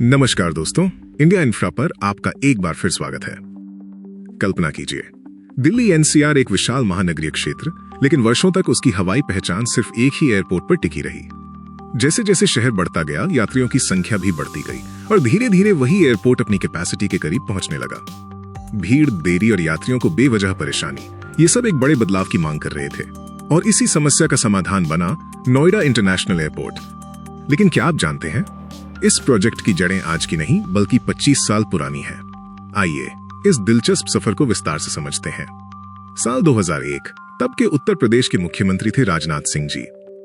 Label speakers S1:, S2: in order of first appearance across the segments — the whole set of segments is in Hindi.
S1: नमस्कार दोस्तों, इंडिया इन्फ्रा पर आपका एक बार फिर स्वागत है। कल्पना कीजिए, दिल्ली एनसीआर एक विशाल महानगरीय क्षेत्र, लेकिन वर्षों तक उसकी हवाई पहचान सिर्फ एक ही एयरपोर्ट पर टिकी रही। जैसे जैसे शहर बढ़ता गया, यात्रियों की संख्या भी बढ़ती गई और धीरे धीरे वही एयरपोर्ट अपनी कैपेसिटी के करीब पहुंचने लगा। भीड़, देरी और यात्रियों को बेवजह परेशानी, ये सब एक बड़े बदलाव की मांग कर रहे थे और इसी समस्या का समाधान बना नोएडा इंटरनेशनल एयरपोर्ट। लेकिन क्या आप जानते हैं, इस प्रोजेक्ट की जड़ें आज की नहीं बल्कि 25 साल पुरानी हैं। आइए इस दिलचस्प सफर को विस्तार से समझते हैं। साल 2001, तब के उत्तर प्रदेश के मुख्यमंत्री थे राजनाथ सिंह जी।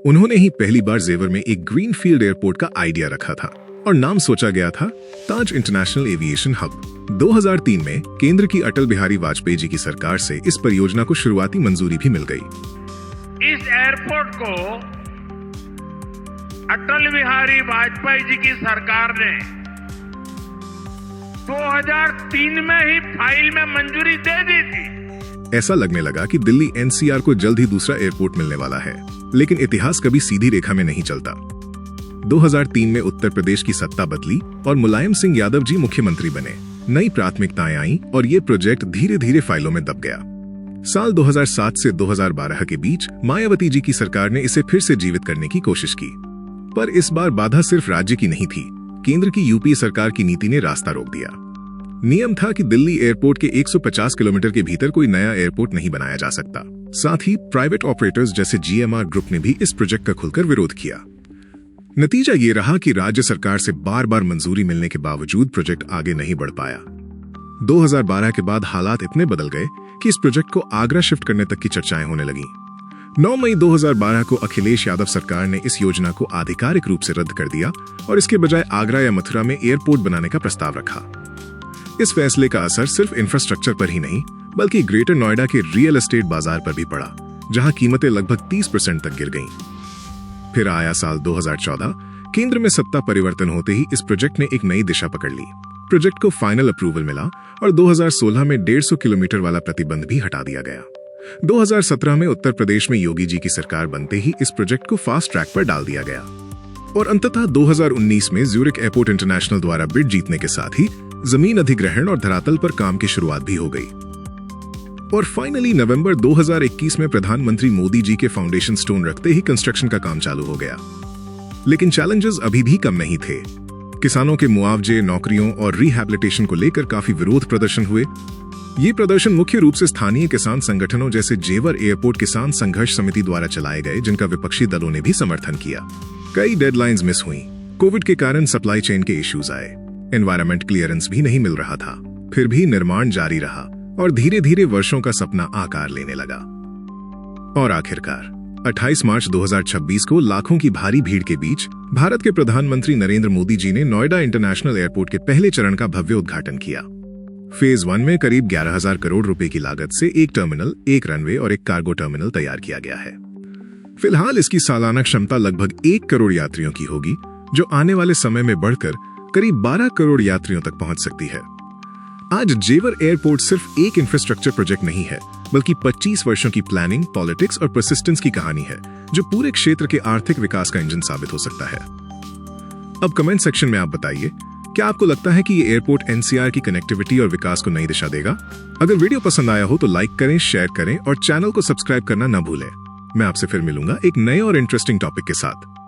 S1: उन्होंने ही पहली बार जेवर में एक ग्रीनफील्ड एयरपोर्ट का आइडिया रखा था और नाम सोचा गया था ताज इंटरनेशनल एविएशन हब। 2003 में केंद्र की अटल बिहारी वाजपेयी जी की सरकार से इस परियोजना को शुरुआती मंजूरी भी मिल गई।
S2: इस एयरपोर्ट को अटल बिहारी वाजपेयी जी की सरकार ने 2003 में ही फाइल में मंजूरी दे दी थी।
S1: ऐसा लगने लगा कि दिल्ली एनसीआर को जल्द ही दूसरा एयरपोर्ट मिलने वाला है, लेकिन इतिहास कभी सीधी रेखा में नहीं चलता। 2003 में उत्तर प्रदेश की सत्ता बदली और मुलायम सिंह यादव जी मुख्यमंत्री बने। नई प्राथमिकताएं आईं और ये प्रोजेक्ट धीरे धीरे फाइलों में दब गया। साल 2007 से 2012 के बीच मायावती जी की सरकार ने इसे फिर से जीवित करने की कोशिश की, पर इस बार बाधा सिर्फ राज्य की नहीं थी। केंद्र की यूपीए सरकार की नीति ने रास्ता रोक दिया। नियम था कि दिल्ली एयरपोर्ट के 150 किलोमीटर के भीतर कोई नया एयरपोर्ट नहीं बनाया जा सकता। साथ ही प्राइवेट ऑपरेटर्स जैसे जीएमआर ग्रुप ने भी इस प्रोजेक्ट का खुलकर विरोध किया। नतीजा ये रहा कि राज्य सरकार से बार बार मंजूरी मिलने के बावजूद प्रोजेक्ट आगे नहीं बढ़ पाया। 2012 के बाद हालात इतने बदल गए कि इस प्रोजेक्ट को आगरा शिफ्ट करने तक की चर्चाएं होने लगीं। 9 मई 2012 को अखिलेश यादव सरकार ने इस योजना को आधिकारिक रूप से रद्द कर दिया और इसके बजाय आगरा या मथुरा में एयरपोर्ट बनाने का प्रस्ताव रखा। इस फैसले का असर सिर्फ इंफ्रास्ट्रक्चर पर ही नहीं बल्कि ग्रेटर नोएडा के रियल एस्टेट बाजार पर भी पड़ा, जहां कीमतें लगभग 30% तक गिर गईं। फिर आया साल 2014। केंद्र में सत्ता परिवर्तन होते ही इस प्रोजेक्ट ने एक नई दिशा पकड़ ली। प्रोजेक्ट को फाइनल अप्रूवल मिला और 2016 में 150 किलोमीटर वाला प्रतिबंध भी हटा दिया गया। 2017 में उत्तर प्रदेश में योगी जी की सरकार बनते ही इस प्रोजेक्ट को फास्ट ट्रैक पर डाल दिया गया और अंततः 2019 में ज्यूरिख एयरपोर्ट इंटरनेशनल द्वारा बिड जीतने के साथ ही जमीन अधिग्रहण और धरातल पर काम की शुरुआत भी हो गई। और फाइनली नवंबर 2021 में प्रधानमंत्री मोदी जी के फाउंडेशन स्टोन रखते ही कंस्ट्रक्शन का काम चालू हो गया। लेकिन चैलेंजेस अभी भी कम नहीं थे। किसानों के मुआवजे, नौकरियों और रिहैबिलिटेशन को लेकर काफी विरोध प्रदर्शन हुए। ये प्रदर्शन मुख्य रूप से स्थानीय किसान संगठनों जैसे जेवर एयरपोर्ट किसान संघर्ष समिति द्वारा चलाए गए, जिनका विपक्षी दलों ने भी समर्थन किया। कई डेडलाइंस मिस हुई। कोविड के कारण सप्लाई चेन के इश्यूज आए। एनवायरमेंट क्लियरेंस भी नहीं मिल रहा था। फिर भी निर्माण जारी रहा और धीरे धीरे वर्षों का सपना आकार लेने लगा। और आखिरकार 28 मार्च 2026 को लाखों की भारी भीड़ के बीच भारत के प्रधानमंत्री नरेंद्र मोदी जी ने नोएडा इंटरनेशनल एयरपोर्ट के पहले चरण का भव्य उद्घाटन किया। फेज 1 में करीब 11,000 करोड़ रुपए की लागत से एक टर्मिनल, एक रनवे और एक कार्गो टर्मिनल तैयार किया गया है। फिलहाल इसकी सालाना क्षमता लगभग 1 करोड़ यात्रियों की होगी, जो आने वाले समय में बढ़कर करीब 12 करोड़ यात्रियों तक पहुंच सकती है। आज जेवर एयरपोर्ट सिर्फ एक इंफ्रास्ट्रक्चर प्रोजेक्ट नहीं है, बल्कि 25 वर्षों की प्लानिंग, पॉलिटिक्स और परसिस्टेंस की कहानी है, जो पूरे क्षेत्र के आर्थिक विकास का इंजन साबित हो सकता है। अब कमेंट सेक्शन में आप बताइए, क्या आपको लगता है कि ये एयरपोर्ट एनसीआर की कनेक्टिविटी और विकास को नई दिशा देगा? अगर वीडियो पसंद आया हो तो लाइक करें, शेयर करें और चैनल को सब्सक्राइब करना न भूलें। मैं आपसे फिर मिलूंगा एक नए और इंटरेस्टिंग टॉपिक के साथ।